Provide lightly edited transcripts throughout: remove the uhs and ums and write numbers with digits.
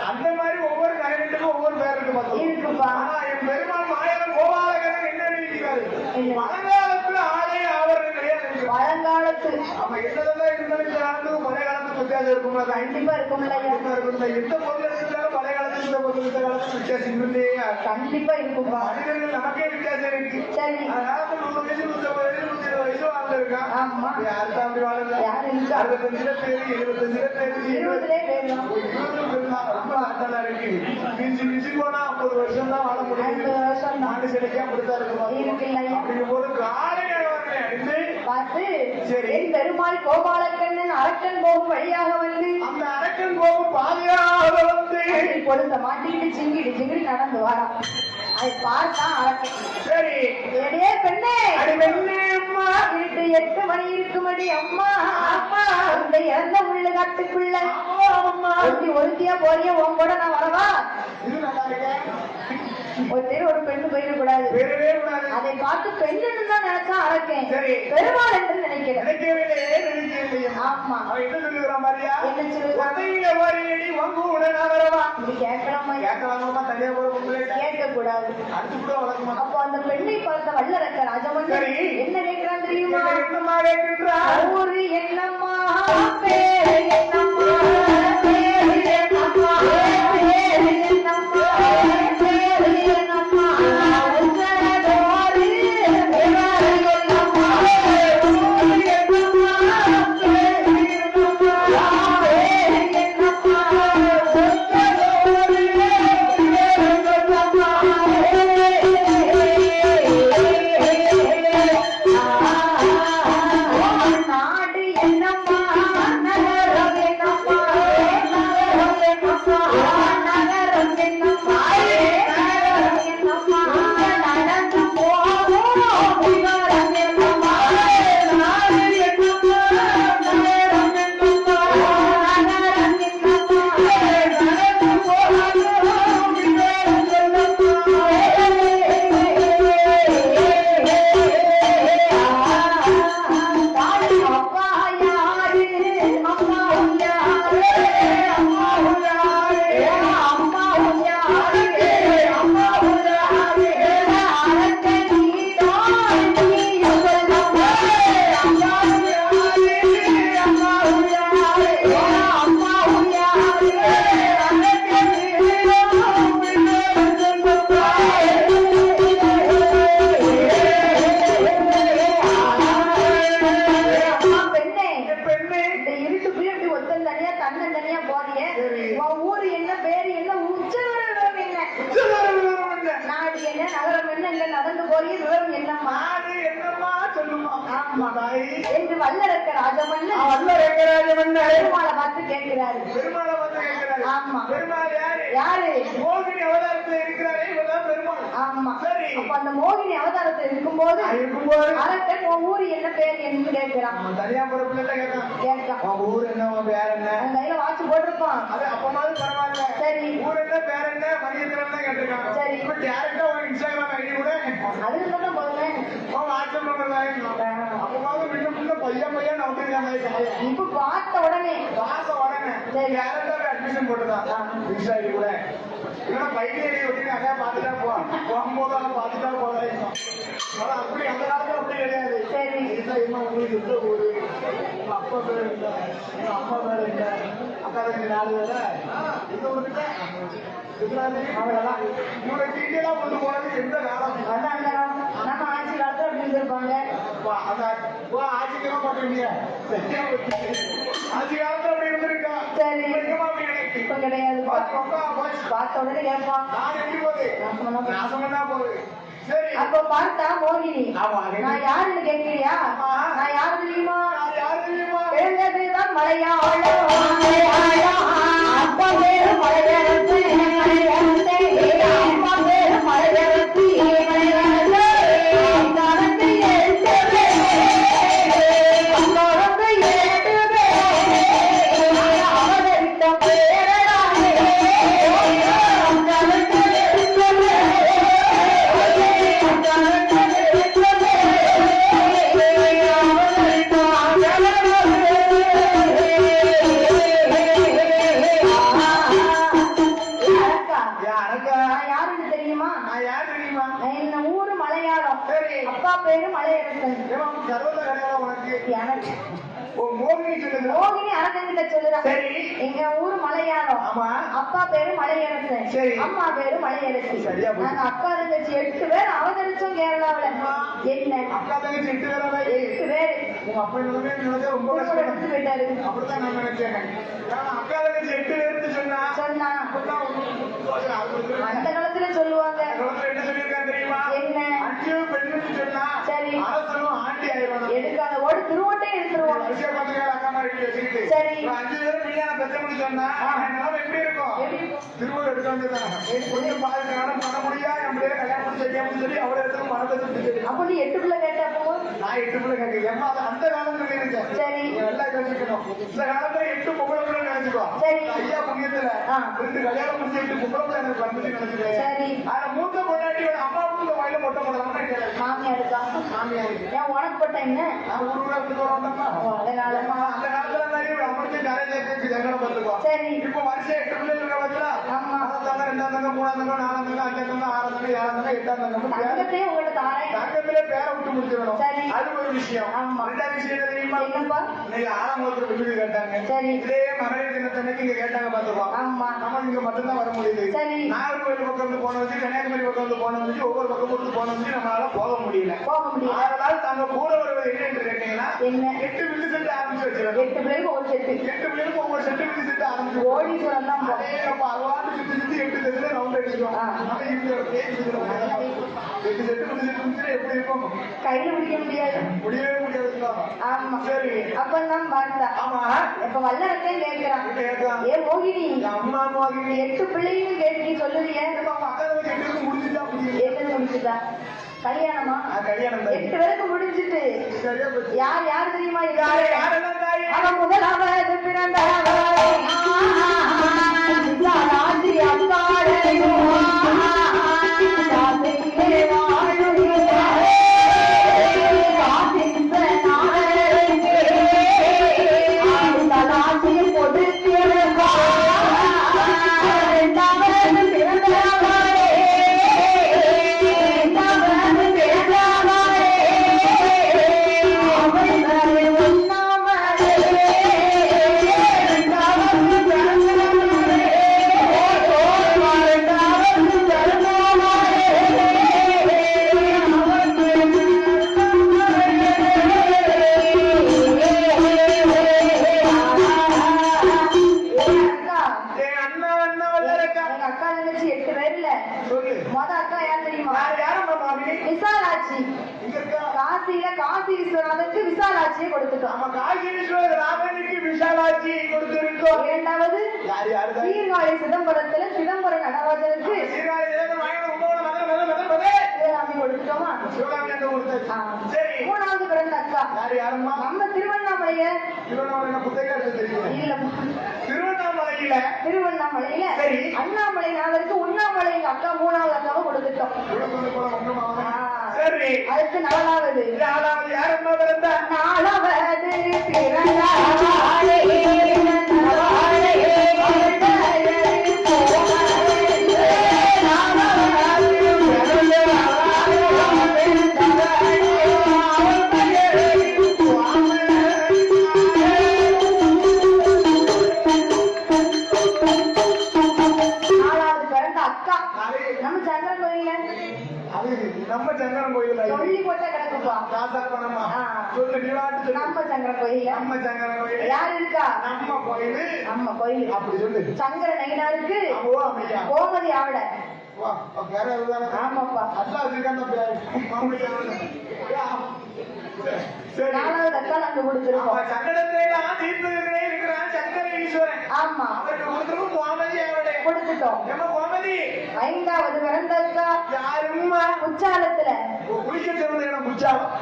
அந்த மாதிரி ஒவ்வொரு நகரத்துக்கும் ஒவ்வொரு பேர் இருக்குப்பா. என் பெருமாள் மாயவன் கோபாலகரன் என்ன எழுதியிருக்காரு? பழங்காலத்துல ஆலய ஆவரணம் கிடையாது. பழங்காலத்து நம்ம என்னதான் இருந்தாலும் பழைய காலத்துக்கு வித்தியாசம் இருக்கும்ல. கண்டிப்பா இருக்கும்ல. எந்த பொருள் எடுத்தாலும் பழைய காலத்துக்கு இந்த பொருள் இந்த காலத்துக்கு வித்தியாசம் இல்லையே. கண்டிப்பா இருக்கும்பா. மனிதர்கள் நமக்கே வித்தியாசம் இருக்கு. சரி, அதாவது 100 வயசு 120 வயசு 120 வயசு வாழ்ந்துருக்கா. ஆமா, யாருதான் அப்படி வாழல. யாரு 65 பேரு 75 பேரு 20 பேரு ரொம்ப ஆட்டலா இருக்கு. மிஞ்சி போனா 50 வருஷம் தான் வாழ முடியும். 50 வருஷம் நாடு சிலைக்கே அப்படித்தான் இருக்கு. அப்படிங்கும் போது காலை பார்த்து சரி பெருமாள் கோபாலக்கண்ணன் அரக்கன் போகும் வழியாக வந்து அந்த அரக்கன் போகும் பாதையாக வந்து பொழுத மாட்டிக்கிட்டு சிங்கிடி நடந்து வாரா. அதை பார்த்தா அரக்கன் சரி எடே பெண்ணே அம்மா வீட்டு 8 மணி இருக்குமடி அம்மா அம்மா அந்த இறந்த உள்ள காட்டுக்குள்ள ஒருத்தியா போறிய உன் கூட நான் வரவா? இது நல்லா ஒரு பெண்ணு போயிடக்கூடாது. அதை பார்த்து பெண்ணு தான் நினைச்சா அரக்கேன். பெருமாள் என்று நினைக்கிறேன். ஆமா, என்ன சொல்லுகிறான் மாதிரியா? என்ன கேட்க கூடாது. அப்போ அந்த பெண்ணை பார்த்த வல்லரக்க ராஜமன்னன் என்ன கேட்கிறான் தெரியுமா? ஒரு என்னம்மா பேரு என்னம்மா பேரு என்னம்மா பேரு என்னம்மா என்று வல்லரக்க ராஜமன்னன் பெருமாளை பார்த்து கேட்கிறாரு. ஆமா, பெருமாள் யாரு? மோகினி அவதாரத்தில் இருக்கிறாரே இவர்தான் பெருமாள். ஆமா, அப்ப அந்த மோகினி அவதாரத்தில் இருக்கும்போது அரக்கன் உன் ஊரு என்ன பேர் என்று கேட்கிறான். கேட்கான் ஊர் என்ன பேர் என்ன கையில வாட்சி போட்டிருப்பான். அது அப்பமாவது பரவாயில்ல. சரி, ஊர் என்ன பேர் என்ன மணியத்திரம் தான் கேட்டிருக்காங்க. சரி, அதுதான் போதுமே. ஆட்டம் அப்ப பையன் பையன் இப்ப பார்த்த உடனே அட்மிஷன் போட்டுதான் கூட பைக் அக்கா பாத்துட்டா போகும்போது பாத்துட்டா போதும் அப்படி அந்த காலத்துல அப்படி கிடையாது. சரி உங்களுக்கு எந்த ஊரு அப்பா பேர் இல்லை அம்மா பேர் இல்லை அக்கா 4 பேரை எந்த ஊருக்கு அவ்வளவுதான். இவங்க டீட்டெயிலா கொண்டு போனது எந்த காலம் நம்ம ஆட்சி காலத்துல அப்படி இருந்திருப்பாங்க. ஆட்சிக்கெல்லாம் பண்ணுவீங்க ஆட்சி காலத்துல அப்படி இருந்திருக்கா. சரி இப்ப கிடையாது. பார்த்த உடனே கேட்பான் அப்ப பார்த்தா மோகினி நான் யாருன்னு கேட்கிறியா? நான் யாரு தெரியுமா? தெரிஞ்சதுதான் மலையாளம் அப்பா பேரு மலையரசு அம்மா பேரு மலையரசி அப்பா பேரு மலையரசன். மோகினி அரசன்கிட்ட சொல்லுறா எங்க ஊரு மலையாளம் அப்பா பேரு மலையரசன் அம்மா பேரு மலையரசி. நாங்க அக்கா தங்கச்சி 8 பேர் அவதரிச்சோம் கேரளாவில. என்ன 8 பேர் ரொம்ப எடுத்து போயிட்டாரு. சொன்னா அந்த காலத்துல சொல்லுவாங்க என்ன சரி எடுக்காத ஓடு திருவோட்டே எடுத்துருவோம். சரி அப்ப நீ 8 பிள்ளை கேட்டப்போ நான் 8 பிள்ளை கேட்க அந்த காலத்துல இருக்கேன். சரி நல்லா யோசிக்கணும். இந்த காலத்துல 8 பொம்பளை பிள்ளை நினைச்சுக்கோ. சரி ஐயா புண்ணியத்துல 2 கல்யாணம் முடிச்சு 8 பொம்பளை பிள்ளை எனக்கு வந்து நினைச்சுக்கேன். சரி ஆனா மூத்த பொண்ணாட்டியோட அம்மாவுக்கு இந்த வயல மொட்டை போடலாம்னா மாமியார் இருக்கா? மாமியார் ஏன் உனக்கு போட்ட என்ன அதனால அந்த காலத்துல அம்மனுக்கு கரையில ஜங்கடம் பார்த்துக்கோ. சரி இப்ப வருஷம் 8 பிள்ளை இருக்க பார்த்தா ஆமா 2 தங்கம் 3 தங்கம் 4 தங்கம் 5 தங்கம் 6 தங்கம் 7 தங்கம் 8 தங்கம் தங்கத்தையே உங்கள்ட்ட தாரேன். தங்கத்திலே பேரை விட்டு முடிச்சிடணும். சரி அது ஒரு விஷயம். ஆமா 2வது விஷயம் தெரியுமா? என்னப்பா? நீங்க 6ஆம் வகுப்பு விடுதி கேட்டாங்க. சரி இதே மகளிர் தினத்தன்னைக்கு இங்க கேட்டாங்க பார்த்துக்கோ. ஆமா நம்ம இங்க மட்டும்தான் வர முடியுது. சரி நாகர்கோவில் பக்கம் வந்து போன வச்சு கன்னியாகுமரி பக்கம் வந்து போன வச்சு ஒவ்வொரு பக்கம் வந்து போன வச்சு நம்மளால போக முடியல. அதனால தாங்க கூட வருவது என்ன என்று கேட்டீங்கன்னா என்ன 8 வில்லு செட்டு ஆரம்பிச்சு வச்சிருக்கோம். 8 பேருக்கு ஒரு செட்டு 8 பேருக்கு ஒவ்வொரு செட்டு வில்லு செட்டு ஆரம்பிச்சு ஓடிச்சுரம் தான் அவாண்டு சுத்தி 8 செட்டுல ரவுண்ட் அடிச்சிடும். எப்படி இருக்கும் கையில பிடிக்க முடியாது. முடியவே முடியாது. ஆமா சரி அப்ப நான் பார்த்தா ஆமா இப்ப வல்லரசே கேட்கிறான் ஏ மோகினி அம்மா மோகினி 8 பிள்ளையும் கேட்டு சொல்லுறியே முடிச்சுட்டா கல்யாணமா? கல்யாணம் 8 பேருக்கு முடிஞ்சிட்டு யார் யார் தெரியுமா? அவன் முதலாவது பிறந்தவள் காசி விஸ்வநாதனுக்கு விசாலாட்சியை கொடுத்துட்டோம். காசி விஸ்வநாதனுக்கு விசாலாட்சியை கொடுத்திருக்கோம். 2வது சீர்காழி சிதம்பரத்துல சிதம்பர நடராஜனுக்கு கொடுத்துட்டோமா? 3வது பிறந்த அக்கா நம்ம திருவண்ணாமலையில திருவண்ணாமலையில அண்ணாமலை நாதருக்கு உண்ணாமலை அக்கா 3வது அக்காவை கொடுத்துட்டோம். சரி அதுக்கு நாலாவது யார் அம்மா பிறந்தா? நாலாவது பிறந்தாளே நம்ம சங்கரன் கோயில் சொல்லி போட்ட கிடக்குப்பா ராசாப்பணமா சொல்லு நீவாட்டு நம்ம சங்கரன் கோயில் நம்ம சங்கரன் கோயில் யாரு இருக்கா? நம்ம கோயில் நம்ம கோயில் அப்படி சொல்லு. சங்கர நைனாருக்கு ஓ அப்படியா? கோமதி ஆவட. வா வேற எதுதானே? ஆமாப்பா. அல்லா வச்சிருக்கான் பேரு மாமூலி சரி நாலாவது அக்கா நாங்க கொடுத்துருக்கோம். சங்கடத்தை எல்லாம் தீர்ப்பதற்கே இருக்கிறான் சங்கர ஈஸ்வரன். ஆமா அவருக்கு ஒருத்தரும் கோமதி அவட கொடுத்துட்டோம். நம்ம கோமதி ஐந்தாவது பிறந்த அக்கா யாரும்மா? குச்சாலத்துல குளிக்க சொல்றது எனக்கு குச்சாலம்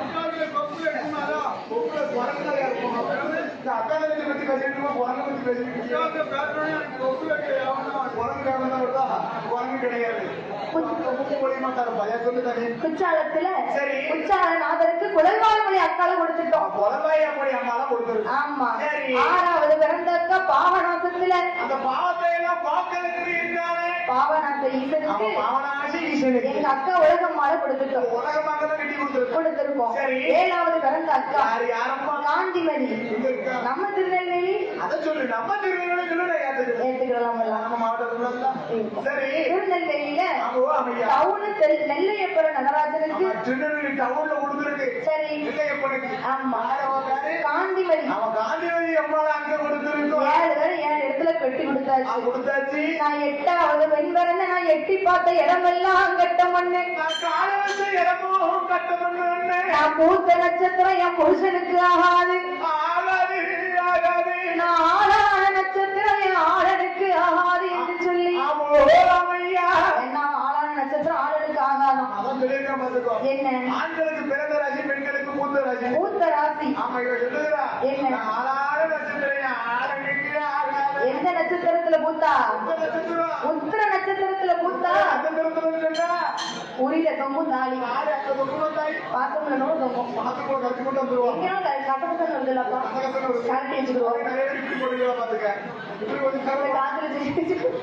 குச்சாலத்துல சரி. குச்சாலநாதருக்கு குலவாய்மொழி அக்கால கொடுத்துட்டோம். ஆமா. சரி. ஆறாவது பிறந்த அக்கா பாவநாசத்துல அந்த பாவத்தை எல்லாம் பார்க்கறதுக்கு இருக்கானே பாவநாச ஈசனுக்கு பாவனாசி ஈசனுக்கு எங்க அக்கா உலகமால கொடுத்துட்டோம். உலகமாக தான் கட்டி கொடுத்திருக்கோம். சரி. ஏழாவது பிறந்த அக்கா யாரம்மா? காந்திமதி. எங்க இருக்கா? நம்ம திருநெல்வேலி அதை சொல்லு. நம்ம திருநெல்வேலி சொல்லு. ஏத்துக்கலாம். நம்ம மாவட்டத்துல சரி திருநெல்வேலியில ஆமா ஐயா டவுனு நெல்லையப்பர நடராஜனுக்கு திருநெல்வேலி டவுன்ல கொடுத்துருக்கு. சரி இல்லையப்பனுக்கு ஆமா காந்திமதி அவன் காந்திமதி அம்மாவை அங்க கொடுத்துருக்கோம். 7 பேர் 7 இடத்துல பெட்டி கொடுத்தாச்சு. கொடுத்தாச்சு. நான் 8வது பெண் பிறந்த நான் எட்டி பார்த்த இடமெல்லாம் கட்ட மண்ணு. நான் கால வச்சு இடமோ கட்ட பண்ணு. நான் பூத்த நட்சத்திரம் என் புருஷனுக்கு ஆகாது. ஆகாது ஆகாது. நான் ஆளான நட்சத்திரம் என் ஆளனுக்கு ஆகாது என்று சொல்லி ஐயா என்ன ஆளான நட்சத்திரம் ஆளனுக்கு ஆகாதான். அதான் சொல்லியிருக்கேன் பாத்துக்கோ. என்ன ஆண்களுக்கு பிறந்த ராசி பெண்களுக்கு மூத்த ராசி. பூத்த ராசி. ஆமா இவ சொல்லுகிறா என்ன ஆளான நட்சத்திரம் ஆளுக்கு ஆகாது. எந்த நட்சத்திரத்துல பூத்தா? நட்சத்திரம் உத்திர நட்சத்திரத்துல பூத்தா நட்சத்திரத்துல சொன்னா உரியில தொங்கும் தாலி ஆறு அங்க தொங்குமா தாய் பாத்தோம்ல தொங்கும். பாத்துக்கோ கட்டி கொண்டு வந்துருவோம். எங்கேயும் கசகசன்னு வருதுல்லப்பா கழட்டி வச்சுக்கிடுவோம். இப்படி போட்டுக்கலாம் பாத்துக்க. இப்படி கொஞ்சம் நேரம் காத்துல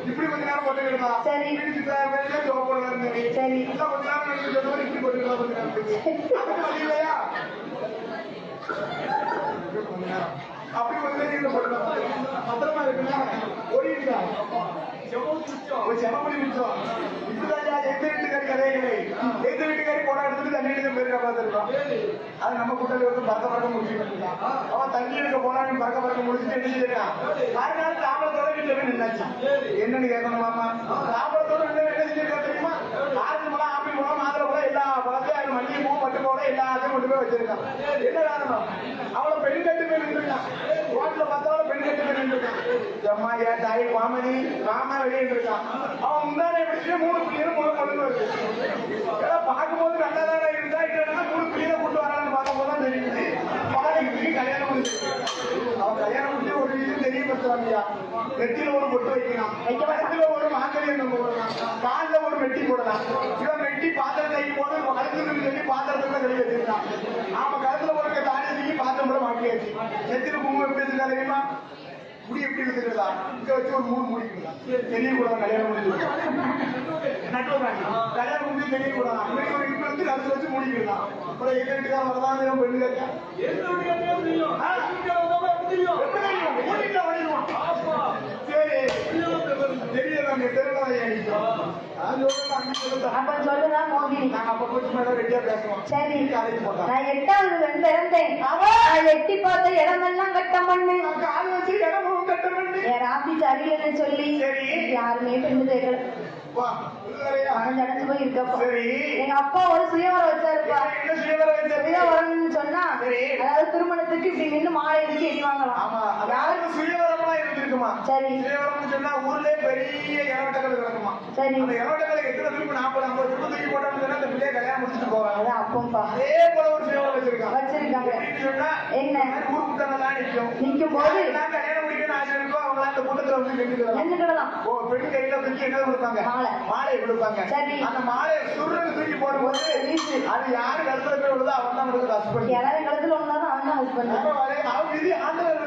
இப்படி கொஞ்ச நேரம் போட்டுக்கிடுமா. சரி ஜோப் போடலாம். சரி கொஞ்ச நேரம் இப்படி போட்டுக்கலாம் கொஞ்ச நேரம் இல்லையா அப்படி கொஞ்ச நேரம் போட்டுக்கலாம். பத்திரமா இருக்குன்னா ஓடிடுதா செமப்படி மிச்சம். இப்படிதான் எந்த வீட்டுக்காரி கதைகளை எந்த வீட்டுக்காரி போன இடத்துக்கு தண்ணி எடுக்க போயிருக்கா பார்த்துருக்கோம். அது நம்ம கூட்டத்தில் வந்து பறக்க முடிச்சுட்டு அவன் தண்ணி எடுக்க போனாலும் பறக்க முடிச்சுட்டு என்ன செய்யறான் மறுநாள் தாமரத்தோட வீட்டுல போய் நின்னாச்சு. என்னன்னு கேட்கணுமாமா? தாமரத்தோட என்ன செஞ்சிருக்கா தெரியுமா? ஆரஞ்சு பழம் ஆப்பிள் பழம் மாதுளை பழம் எல்லா பழத்தையும் மல்லிகை பூ பட்டு போல எல்லாத்தையும் கொண்டு போய் வச்சிருக்கான். என்ன காரணம்? அவளை பெண் கட்டு போய் நின்றுருக்கான். ரோட்ல பார்த்தாலும் பெண் கட்டு போய் நின்றுருக்கான். அம்மா ஏன் தாய் காமெடி ராமா வெளியே இருக்கான். அவன் முன்னாடி எப்படி 3 பிள்ளைகளும் 3 பொண்ணு வருது. பார்க்கும்போது நல்லதான இருந்தா இல்லைன்னா 3 பிள்ளைகளை கொண்டு வரான்னு பார்க்கும்போது தெரியுது பாதிக்கு கல்யாணம் முடிச்சு. அவன் கல்யாணம் முடிச்சு ஒரு விஷயம் தெரியப்படுத்துவாங்கய்யா. நெத்தியில ஒரு பொட்டு வைக்கலாம், கழுத்துல ஒரு மாங்கல்யம் நம்ம போடலாம், காலில் ஒரு மெட்டி போடலாம். இவன் மெட்டி பாத்திரம் தைக்கும் போது கழுத்துக்கு சொல்லி பாத்திரத்துல வெளியே வச்சிருக்கான். நாம கழுத்துல ஒரு தாடி தூக்கி பாத்திரம் கூட மாட்டியாச்சு. நெத்தியில குங்குமம் எப்படி இருக்கா தெரியுமா? முடி எப்படி இருக்குதா? இங்க வச்சு ஒரு 3 முடிக்கலாம். தெரியக்கூடாது கல்யாணம் முடிஞ்சு நட்டுவாங்க. கல்யாணம் முடிஞ்சு தெரியக்கூடாது. இப்ப வந்து கழுத்துல வச்சு முடிக்கலாம். அப்புறம் எங்க வீட்டுக்கார வரதான் பெண்ணு கேட்க தெரியல தெரியல. அப்ப சொல்லுதா மோகினி. அப்ப கொஞ்சம் மேல ரெடியா பேசுவோம். சரி நான் 8வது பெண் பிறந்தேன். நான் எட்டி பார்த்த இடமெல்லாம் கட்ட மண்ணு. கால் வச்சு இடமும் கட்ட பண்ணி என் ராசி சரியில்லைன்னு சொல்லி யாருமே பெண்ணு தேக்கல. அடைஞ்சு போய் இருக்கப்பா. எங்க அப்பா ஒரு சுயவரம் வச்சாருப்பா. சுயவரம்னு சொன்னா அதாவது திருமணத்துக்கு இப்படி நின்று மாலை எடுத்து எடி வாங்கலாம். யாருக்கு சுயவரமா இருந்திருக்குமா? சரி சுயவரம் சொன்னா ஊர்லயே பெரிய இளவட்டங்கள் கிடக்குமா? சரி அந்த இளவட்டங்கள் எத்தனை திருப்பி 40-50 திருப்பி தூக்கி போட்டோம்னு சொன்னா அந்த பிள்ளைய கல்யாணம் முடிச்சுட்டு போவாங்க. அப்பம்பா அதே போல ஒரு சுயவரம் வச்சிருக்காங்க. சொன்னா என்ன ஊர் கூட்டங்கள்லாம் நிக்கும் போது கல்யாணம் முடிக்கணும்னு ஆசை இருக்கும். அவங்க அந்த கூட்டத்துல வந்து நின்றுக்கலாம். பெண் கையில தூக்கி என்ன கொடுப்பாங்க? மாலை கொடுப்பாங்க. அந்த மாலையை சுருன்னு தூக்கி தூக்கி போடும்போது அது யாரு கழுத்துல போய் விழுதோ அவன் தான் உங்களுக்கு ஹஸ்பண்ட். எல்லாரும் கழுத்துல ஒண்ணாதான் அவன் தான் ஹஸ்பண்ட். அவன் விதி ஆண்டவர்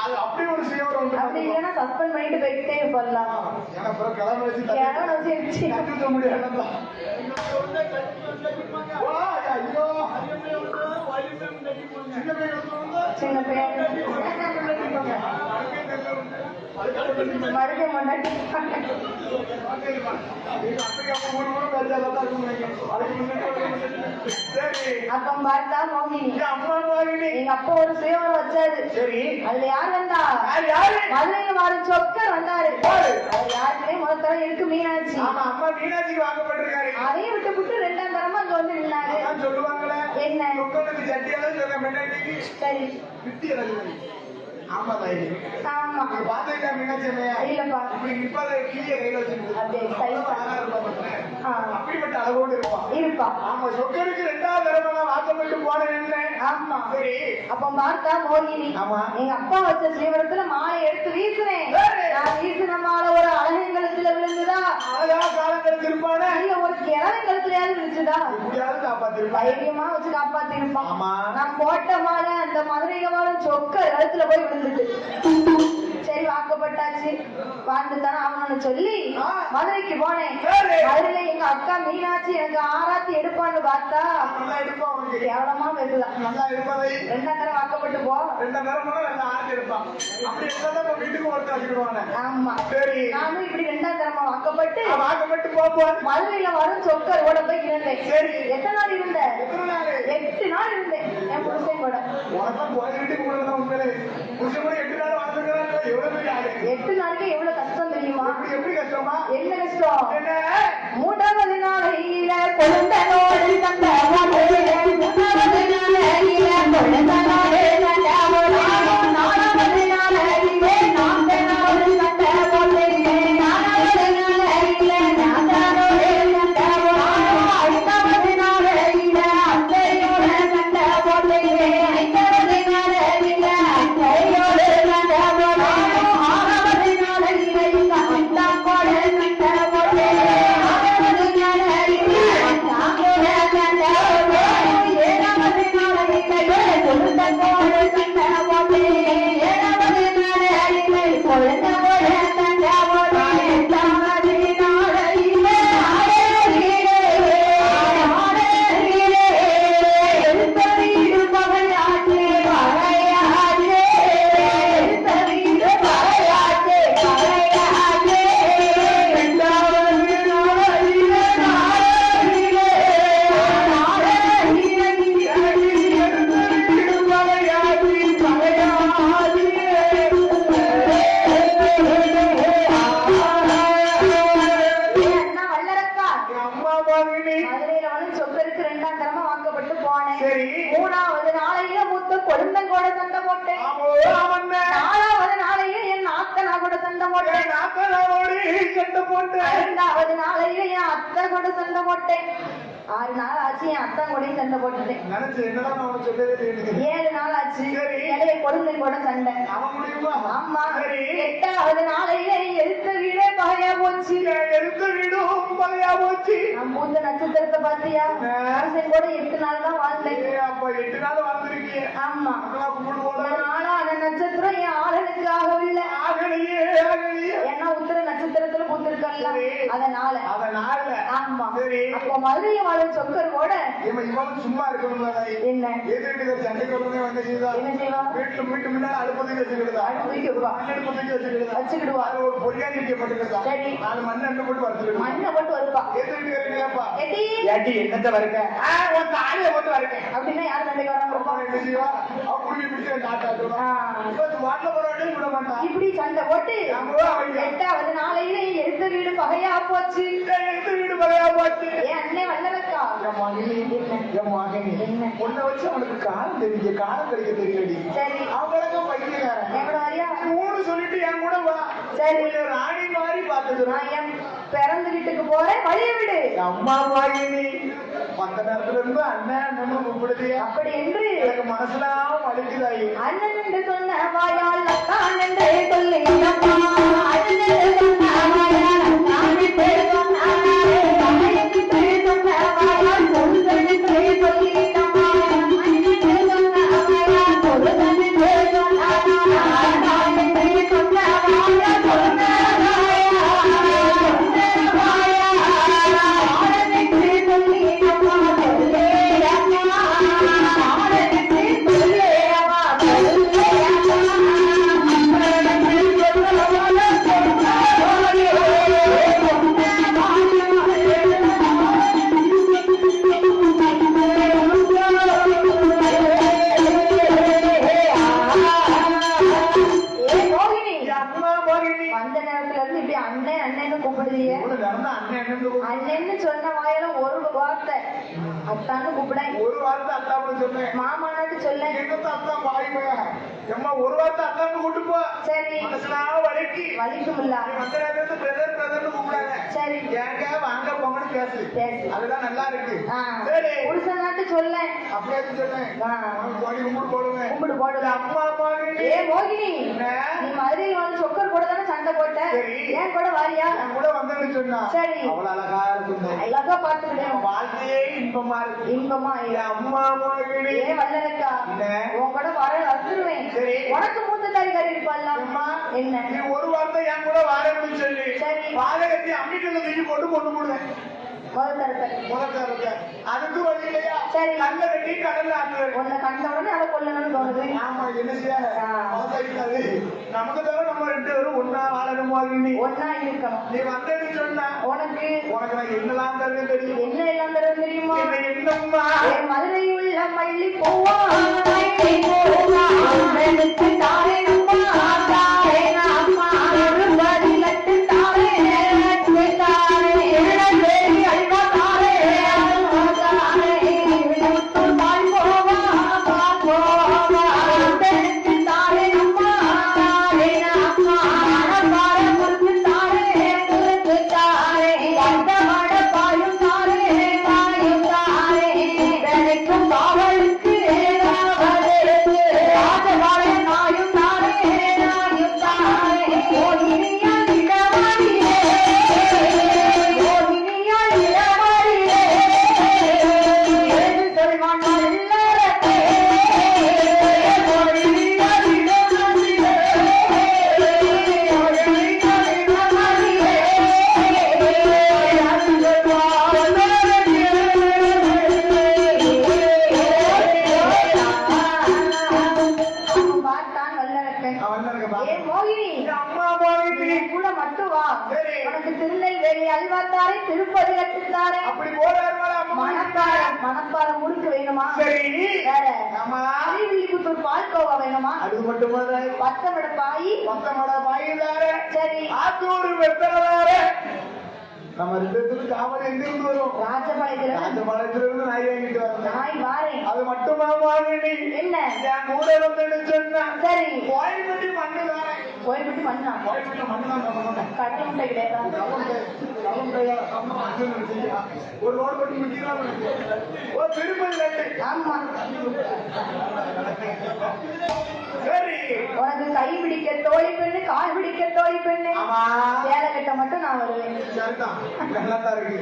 அது அப்படி ஒரு செய்ய அப்படி இல்லைன்னா சஸ்பெண்ட் பண்ணிட்டு போயிட்டே இருப்பலாம். ஏன்னா அப்புறம் கிளம்ப வச்சு கிழவன் வச்சு தூக்க முடியாது. சின்ன பையன் மறுபடியும் கொண்டாடி அப்பம் பார்த்தா மோகினி எங்க அப்பா ஒரு சுயவரம் வச்சாரு. சரி அதுல யார் வந்தா? மதுரையில வர சொக்கர் வந்தாரு. அது யாருக்குமே முதல் தரம் இருக்கு மீனாட்சி. அம்மா மீனாட்சிக்கு வாங்கப்பட்டிருக்காரு. அதையும் விட்டு விட்டு ரெண்டாம் தரமா அங்க வந்து நின்னாரு. சொல்லுவாங்களே என்ன சட்டியாலும் சொல்ல மீனாட்சிக்கு சரி வித்தி ஆமா தாயி ஆமா பாத்துக்கிட்டா மீனாட்சி அம்மையா இல்லப்பா இப்படி இப்ப கீழே கையில வச்சிருக்கு. அப்படியே சைஸா அப்படிப்பட்ட அளவோடு இருப்பான் இருப்பா. ஆமா சொக்கருக்கு ரெண்டாவது தடவை வாக்கப்பட்டு போனேன் என்ன. ஆமா சரி அப்ப பார்த்தா மோகினி ஆமா எங்க அப்பா வச்ச ஸ்ரீவரத்துல மாலை எடுத்து வீசுறேன். நான் வீசின மாலை ஒரு அழகங்கலத்துல விழுந்துதா? அழகா காலங்கள் திருப்பானே இல்ல ஒரு கிழமை கழுத்துலயாவது விழுச்சுதா? எப்படியாவது காப்பாத்திருப்பான். தைரியமா வச்சு காப்பாத்திருப்பான். ஆமா நான் போட்ட மாலை அந்த மதுரையில வாழும் சொக்க கழுத்துல போய் விழுந்துட்டு சரி வாக்கப்பட்டாச்சு வாழ்ந்துதானே அவனு சொல்லி மதுரைக்கு போனேன். மதுரையில எங்க அக்கா மீனாட்சி எனக்கு ஆராத்தி எடுப்பான்னு பார்த்தா நல்லா எடுப்பான். அவனுக்கு கேவலமா பேசுதான். நல்லா இருப்பாதை ரெண்டாம் தடவை வாக்கப்பட்டு போ. ரெண்டாம் தடவை ரெண்டு ஆறு எடுப்பான். அப்படி இருந்தாலும் வீட்டுக்கு ஒருத்தர் வச்சுக்கிடுவாங்க. ஆமா சரி நானும் இப்படி ரெண்டாம் தடவை வாக்கப்பட்டு வாக்கப்பட்டு போப்போம். மதுரையில வரும் சொக்கரோட போய் இருந்தேன். சரி எத்தனை நாள் இருந்த? எத்தனை நாள்? 8 நாள் இருந்தேன் என் புருஷன் கூட. உனக்கும் போய் வீட்டுக்கு போனது உண்மையிலே புருஷன் கூட 8 நாள் வாழ்ந்துக்கிறாங்க. எவ்வளவு பெரிய ஆளு. 8 நாளுக்கு எவ்வளவு கஷ்டம் தெரியுமா? எப்படி கஷ்டமா? என்ன கஷ்டம்? என்ன 3வது நாளையில கொழுந்தனோடு தந்த மூணாவது நாளையில கொழுந்தனோடு தந்த 4வது நாளையிலே நாந்தனோடு தந்த போலே 4வது நாளையில நாந்தனோடு தந்த போலே 5வது நாளையில அத்தையோடு தந்த போலே 5வது நாளையில அத்தையோடு தந்த போலே 6வது நாளையில அத்தாக்கோடு தந்த போலே 6வது நாளையில அத்தாக்கோடு தந்த போலே 7வது நாளையில கொழுந்தனோடு தந்த போலே 7வது நாளையில கொழுந்தனோடு தந்த போலே 8வது நாளையில எடுத்த வீடு பகையாச்சே பகையாச்சே எடுத்த வீடு பகையாச்சே பகையாச்சே 2வது நாளையில நாளையிலே அண்ணா வல்லரக்கா அம்மா பாருங்க. மதுரையில வந்து சொக்கருக்கு 2ஆம் தரமா வாக்கப்பட்டு போனேன். சரி 3வது நாளையில மூத்த கொழுந்தங்கோட சண்டை போட்டேன். ஆமண்ணே 4வது நாளையில என் நாத்தனா கூட சண்டை போட்டேன். நாத்தனாவோடு சண்டை போட்டு 5வது நாளையில என் அத்தை கூட சண்டை போட்டேன். 6 நாள் ஆச்சு என் அத்தன் கூட சண்டை போட்டுட்டேன். நினைச்சு என்னடா நான் சொல்லவே தெரியுது. 7 நாள் ஆச்சு சரி. இலைய கொழுந்தன் கூட சண்டை. அவன் முடியுமா? ஆமா சரி 8வது நாளையில எடுத்த வீடே பகையா போச்சு. எடுத்த வீடும் பழையா போச்சு. நான் மூத்த நட்சத்திரத்தை பாத்தியா? அரசன் கூட 8 நாள் தான் வாழ்ந்தேன். அப்ப 8 நாள் வாழ்ந்துருக்கீங்க. ஆமா அப்புறம் கும்பிடு போல ஆனா அந்த நட்சத்திரம் என் ஆளனுக்கு ஆகவில்லை. ஆகலையே ஆகலையே. ஏன்னா உத்தர நட்சத்திரத்துல பூத்திருக்கல அதனால. ஆமா சரி அப்போ மதுரையில வாழும் சொக்கர் கூட இவளும் சும்மா இருக்கணும்ல. என்ன எதிர்த்து சண்டைக்கு வந்து வந்து செய்தா என்ன செய்வா? வீட்டுல வீட்டு முன்னாடி அடுப்பதுக்கு வச்சுக்கிடுதா. அடுப்புக்குவா அடுப்பதுக்கு வச்சுக்கிடுதா. வச்சுக்கிடுவா. அது ஒரு பொய்யாடி வைக்கப்பட்டிருக்கா. சரி 4 மண்ணை எண்ணெய் போட்டு வறுத்துக்கிடுவா. மண்ணை போட்டு வருப்பா. எதிர்த்து இருக்கீங்கப்பா. எடி ஏட்டி என்னத்த வறுக்க? உன் தாலியை போட்டு வறுக்க. அப்படின்னா யார் சண்டைக்கு வராம இருப்பா? என்ன செய்வா? அவ குடி பிடிச்சு நாட்டாட்டுவா. வாட்டில போறாட்டி விட மாட்டான். இப்படி சண்டை போட்டு 8வது நாளையில எடுத்த வீடு பகையா போச்சு. எடுத்த வீடு பழையா போச்சு. என் அண்ணே வல்லரக்கா உன்னை வச்சு அவனுக்கு காலம் தெரியுது. காலம் கிடைக்க தெரியலடி. சரி அவங்களுக்கு பைத்தியக்காரன். என் கூட வரியா? மூணு சொல்லிட்டு என் கூட வா. சரி ராணி மாதிரி பாத்துக்கிறேன். நான் என் பிறந்த வீட்டுக்கு போறேன் வழிய விடு. அம்மா வாயினி மத்த நேரத்துல இருந்து அண்ணன் அண்ணன் கூப்பிடுதியா? அப்படி என்று எனக்கு மனசுலாம் வலிக்குதாயி. அண்ணன் என்று சொன்ன வாயால் அத்தான் என்று சொல்லுங்கப்பா. அண்ணன் என்று சொன்ன வாயால் அத்தான் என்று சொன்னாரே. தாய் என்று சொன்ன வாயிலும் ஒரு வார்த்தை அத்தான்னு கூப்பிட, ஒரு வார்த்தை அத்தான்னு சொன்னேன். மாமானாட்டு சொல்ல, என்னத்த அத்தா பாய்மையா எம்மா ஒரு வார்த்தை அத்தான்னு கூட்டு போ. சரி மனசுலாம் வலிக்கு வலிக்குமில்ல, அந்த நேரத்துல பிரதர் பிரதர்னு கூப்பிடாங்க. சரி ஏங்க வாங்க போங்கன்னு பேசு, பேசு. அதுதான் நல்லா இருக்கு. ஆ, சரி புருஷனாட்டு சொல்ல, அப்படியே சொன்னேன். கும்பிட்டு போடுவேன். கும்பிடு போடுவேன். அம்மா அம்மா ஏ மோகினி, நீ மதுரையில் வந்து சொக்கர் கூட தானே சண்டை போட்ட, சரி. ஏன் கூட வாரியா? என் கூட வந்தேன்னு சொன்னா சரி. அவ்வளவு அழகா இருக்கும். அழகா பாத்துக்கிட்டேன், வாழ்க்கையே இன்பமா இருக்கு. இன்பமா என் அம்மா மோகினி. ஏ வல்லரக்கா, என்ன? உன் கூட வர வந்துருவேன். சரி. உனக்கு மூத்த தாரிகாரி இருப்பாள்ல, அம்மா, என்ன நீ ஒரு வார்த்தை என் கூட வாழணும்னு சொல்லி சரி. வாழகத்தை அம்மிக்கல்ல தூக்கி போட்டு கொண்டு போடுவேன். முதல்ல அதுக்கு வழி இல்லையா? சரி. கல்ல கட்டி கடல்ல ஆடுவேன். உன்னை கண்ட உடனே அதை கொல்லணும்னு தோணுது. ஆமா, என்ன செய்ய நமக்கு தவிர நம்ம ரெண்டு பேரும் ஒன்னா வாழணும். மோகினி, ஒன்னா இருக்கணும். நீ வந்தேன்னு சொன்னா உனக்கு உனக்கு நான் என்னெல்லாம் தருவேன் தெரியும். என்ன எல்லாம் தரும் தெரியுமா? என்ன என்னம்மா என் மதுரை உள்ள மல்லி பூவா வெளுத்து தாரே அம்மா, தாரே அம்மா, ஒரு பதிலட்டு தாரே தாரே, இளவேலி அல்வா தாரே தாரே, விழுத்து தாய் போவா போவா, வெளுத்து தாரே அம்மா, தாரே அம்மா, பார முறுக்கு தாரே முறுக்கு தாரே, கண்டமட பாயும் தாரே பாயும் தாரே, வெளுக்கும் பாவலுக்கு ராவலுக்கு ராஜவாழை நாயும் தாரே நாயும் தாரே, மோகினியா இளவரியே, மோகினியா இளவரியே, எது சொல்வான் வல்லரசே, மோகினியா இளவரியே, மோகினியா இளவரியே, எது சொல்வான் பார்த்தான் வல்லரசன். அவன் எனக்கு ஏ மோகினி, அம்மா மோகினி. என் கூட மட்டும் வா. சரி. உனக்கு திருநெல்வேலி அல்வாத்தாரே, திருப்பதி லட்டுத்தாரே, அப்படி போறாரு மணப்பாறை முறுக்கு வேணுமா? சரி. வேற ஆமா, ஸ்ரீவில்லிபுத்தூர் பால்கோவா வேணுமா? அது மட்டும் பத்தமட பாயி, பத்தமட பாயிதார சரி. ஆத்தூர் வெத்தனதார. நம்ம ரெண்டு பேருக்கு காவல் எங்க இருந்து வரும்? ராஜபாளையத்துல ராஜபாளையத்துல இருந்து நாய் வாங்கிட்டு வரணும். நாய் வாரேன். அது மட்டுமா வாங்கினி என்ன? என் கூட வந்து சொன்னா சரி. கோயில்பட்டி மண்ணு தானே. கோயில்பட்டி மண்ணா? கோயில்பட்டி மண்ணு தான். கடல் முட்டை கிடையாதா? ஒரு ரோடு பட்டி முடிக்கிறான். ஒரு திருப்பதி லட்டு. ஆமா. சரி. உனக்கு கை பிடிக்க தோழி பெண்ணு, கால் பிடிக்க தோழி பெண்ணு, ஆமா. சேலை கட்ட மட்டும் நான் வருவேன். சரிதான், நல்லா தான் இருக்கு.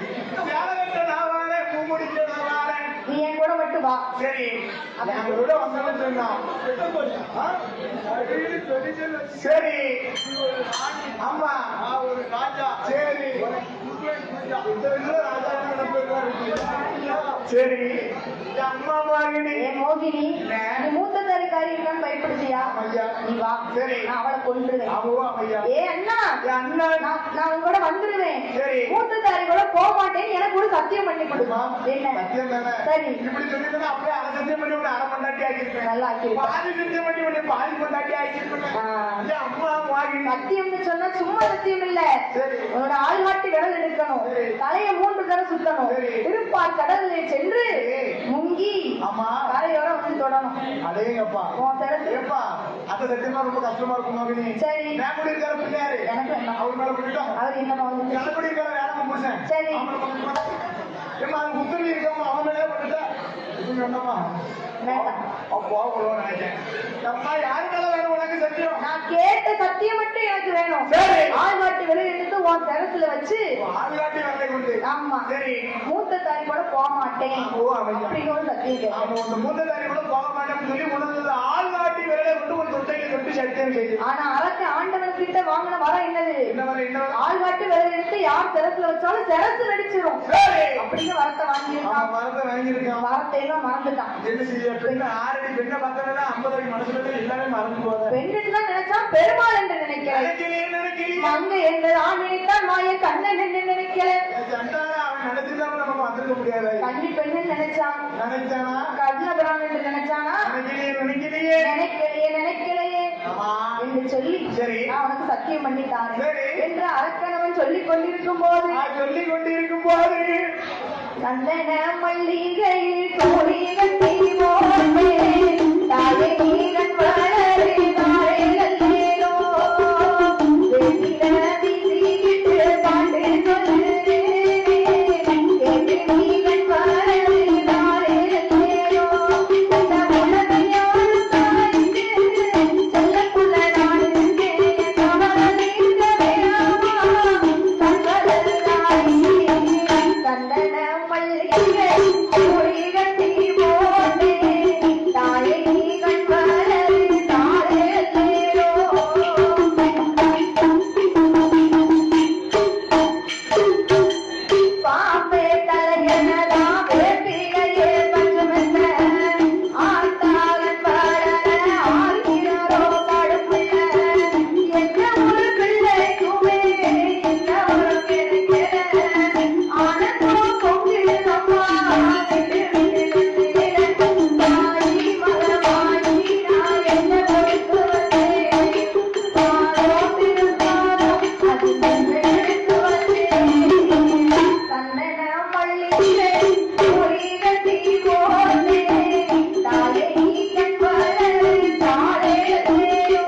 சேலகட்ட நான் வாரேன், பூமுடிக்க நான் வாரேன். நீ என் கூட மட்டும் வா. சரி, என் கூட வந்தவன் சொன்னான். சரி. ஆமா, ஒரு ராஜா. சரி, சரி. அம்மா மோகினி. ஏ மோகினி, நீ மூத்த தாரிகாரி இருக்கான்னு பயப்படுத்தியா? ஐயா. நீ வா. சரி. நான் அவளை கொன்றுவேன். ஐயா. ஏ அண்ணா, அண்ணா. நான் உன் கூட வந்துருவேன். சரி. மூத்த தாரி கூட போக மாட்டேன்னு எனக்கு ஒரு சத்தியம் பண்ணி கொடுமா? என்ன? சத்தியம் தானே. சரி. இப்படி சொல்லிட்டு அப்படியே அதை சத்தியம் பண்ணி விட்டு அரை மண்டாட்டி ஆக்கிருப்பேன். நல்லா ஆக்கிருப்பேன். பாதி சத்தியம் பண்ணி விட்டு பாதி மண்டாட்டி ஆக்கிருப்பேன். அம்மா மோகினி. சத்தியம்னு சொன்னா சும்மா சத்தியம் இல்ல. சரி. உன்னோட ஆள்காட்டி விரல் எடுக்கணும், சரி. தலையை 3 தடவை சுத்தணும், சரி. திருப்பார் கடலிலே சென்று முங்கி ஆமா. கரையோர வந்து தொடணும். அடேங்கப்பா. உன் தடவை ஏப்பா, அந்த சத்தியமா ரொம்ப கஷ்டமா இருக்கும் மோகினி. சரி. மேம்படி இருக்கிற பிள்ளையாரு எனக்கு என்ன? அவர் மேல போயிட்டோம். அவர் என்ன வந்து கலப்படி இருக்கிற வேலை புருஷன். சரி. ஏமா அது முத்தலி இருக்கவங்க அவன் மேலே போட்டுட்டா இது வேண்டாமா? வேண்டாம். அப்போ நினைச்சேன். அம்மா யாரு மேல வேணும் உனக்கு சத்தியம்? நான் கேட்ட சத்தியம் மட்டும் எனக்கு வேணும். சரி. ஆள்காட்டி விரல் எடுத்து உன் தரத்துல வச்சு ஆள்காட்டி வேலை கொண்டு. ஆமா. சரி. மூத்த தாய் கூட போக மாட்டேன் ஓ, அவன் அப்படின்னு ஒரு சத்தியம் கேட்டேன். அவன் அந்த மூத்ததாரி கூட போக மாட்டேன்னு சொல்லி உனது ஆள்காட்டி வேலை கொண்டு ஒரு தொட்டையில தொட்டு சத்தியம் செய்து. ஆனா அரசு ஆண்டவன் கிட்ட வாங்கின வரம் என்னது? என்ன வர என்ன வர? ஆள்காட்டு விரல் எடுத்து யார் தெரசுல வச்சாலும் தெரசு வெடிச்சிடும் சரி. அப்படின்னு வரத்தை வாங்கியிருக்கான். வரத்தை வாங்கியிருக்கான். வரத்தை எல்லாம் மறந்துட்டான். என்ன செய்ய? பெண்ணை 6 அடி பெண்ணை பார்த்தா 50 அடி மனசுல எல்லாமே மறந்து போகுது. பெண்ணு தான் நினைச்சா பெருமாள் என்று நினைக்கிறேன். மங்க என்று நான் நினைத்தான் மாய கண்ணன் என்று நினைக்கிறேன். அவன் நினைச்சிருந்தா நம்ம வந்திருக்க முடியாது. கண்ணி பெண்ணு நினைச்சான். நினைச்சானா? கண்ணபுரம் என்று நினைச்சானா? நினைக்கலையே. நினைக்கலையே என்று சொல்லி சரி. நான் உனக்கு சத்தியம் பண்ணிட்டான் சரி. என்று அரக்கணவன் சொல்லிக் கொண்டிருக்கும் போது சொல்லிக் கொண்டிருக்கும் போது சந்தன மல்லிகையில் தோழி கட்டி போனே தாயை நீரன் வளரே தாழைகளேரோ வெண்ணில வீசிட்டு பாட்டு சொல்லுறே நீரன் வளரே தாழைகளேரோ அந்த உலகையோடு தாய்க்கு செல்லக்குள்ள நாடுங்கே கவலைக்கவே ஆமா கண்கள தாயே கந்தன மல்லிகை தோழி கட்டி போனே தாயை நீரன் வளரே தாழைகளேரோ பாம்பே தலையனதா வேப்பிலையே பஞ்சமென்ன ஆத்தாளன் பாடல ஆகிறோ கடுப்புள்ள என்ன ஒரு பிள்ளைக்குமே என்ன ஒரு கிழக்கிற ஆனந்தோ பொங்கிடுதம்மா விட்டு விட்டு தாயி மகமாயி நான் என்ன கொடுத்து வந்தேன் தாரோ திருந்தாரோ அது எடுத்து வந்தேன் சந்தன மல்லிகை தோழி கட்டி போனே தாயை நீரன் வளரே தாழைகளேரோ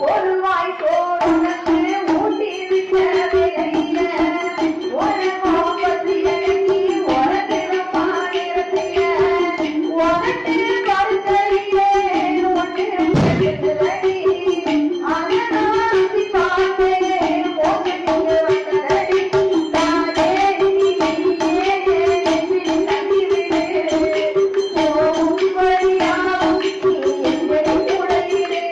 ஒரு வாய் சோறுனக்கு ஊட்டி விட்ட வேளையில ஒரு கோபத்தி அடக்கி உனக்கிடம் பாடிரத்தில உனக்கு படுக்கையிலே ஒன்று எடுத்துறடி அனநாசி பார்த்தேன் போக்கு நீங்க வந்தரடி தாயே நீயே நெஞ்சில் தட்டி விடு போகும் வழியாவும் நீ என்பதை உடையிலே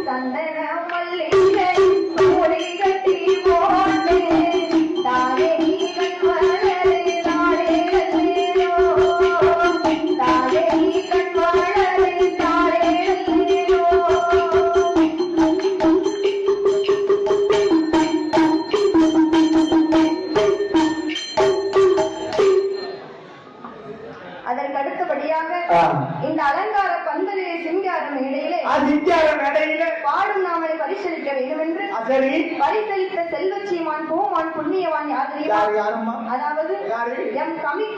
சந்தன மல்லிகை தோழி கட்டி போனே தாயே நீரன் வளரே தாழைகளேரோ தாயே நீரன் வளரே தாழைகளேரோ அதற்கு அடுத்தபடியாக இந்த அலங்கார பந்தலிலே சிங்கார மேடையிலே சிங்கார மேடையில பாடும் நாமலை பரிசளிக்க வேண்டும் என்று சரி பரிசளித்த செல்வச்சீமான் பூமான் புண்ணியவான் யார் தெரியுமா? யாரு யாரம்மா அதாவது யாரு? எம் கமி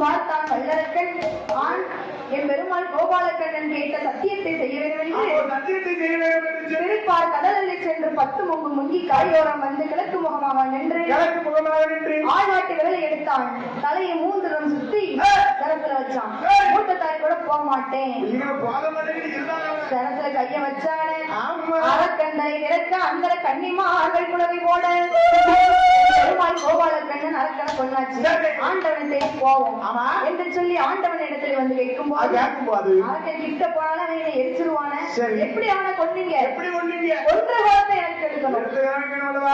பார்த்தான் வல்லரக்கன் ஆண் என் பெருமாள் கோபாலக்கண்ணன் கேட்ட சத்தியத்தை செய்ய வேண்டும் என்று சத்தியத்தை செய்ய வேண்டும் என்று சொல்லி திருப்பார் கடலிலே சென்று 10 முங்கு முங்கி கரையோரம் வந்து கிழக்கு முகமாக நின்று கிழக்கு முகமாக நின்று ஆழ்வாட்டு விரலை எடுத்தான் தலையை 3 தரம் சுத்தி சரத்துல வச்சான் மூட்டத்தாய் கூட போக மாட்டேன் சரத்துல கைய வச்சானே அரக்கண்டை இறக்க அந்த கன்னிமார்கள் குலவை போட பெருமாள் கோபாலக்கண்ணன் அரக்கனை கொண்டாச்சு ஆண்டவனை தேடி போவோம் என்று சொல்லி ஆண்டவன் இடத்துல வந்து கேட்கும் போது அரக்கன் கிட்ட போனாலும் அவனை எரிச்சிருவான எப்படி அவனை கொன்னீங்க எப்படி கொண்டீங்க ஒன்ற வார்த்தை எனக்கு எடுக்கணும்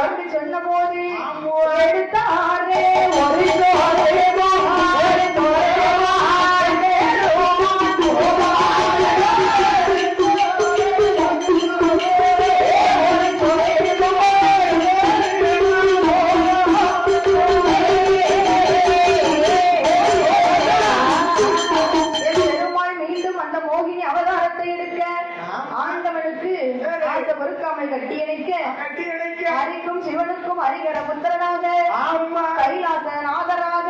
என்று சொன்ன போது எடுத்தாரே ஒரு பெருமாள் மீண்டும் அந்த மோகினி அவதாரத்தை எடுக்க ஆண்டவனுக்கு ஆட்ட பொறுக்காமல் கட்டி இணைக்க ஹரிக்கும் சிவனுக்கும் ஹரிகர புத்திரனாக கைலாச நாதராக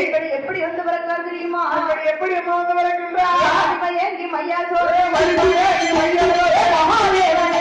இப்படி எப்படி வந்து பிறக்கார் தெரியுமா? எப்படி வந்து வருகின்றார் ஏங்கி மையா சோறு மகாதேவன்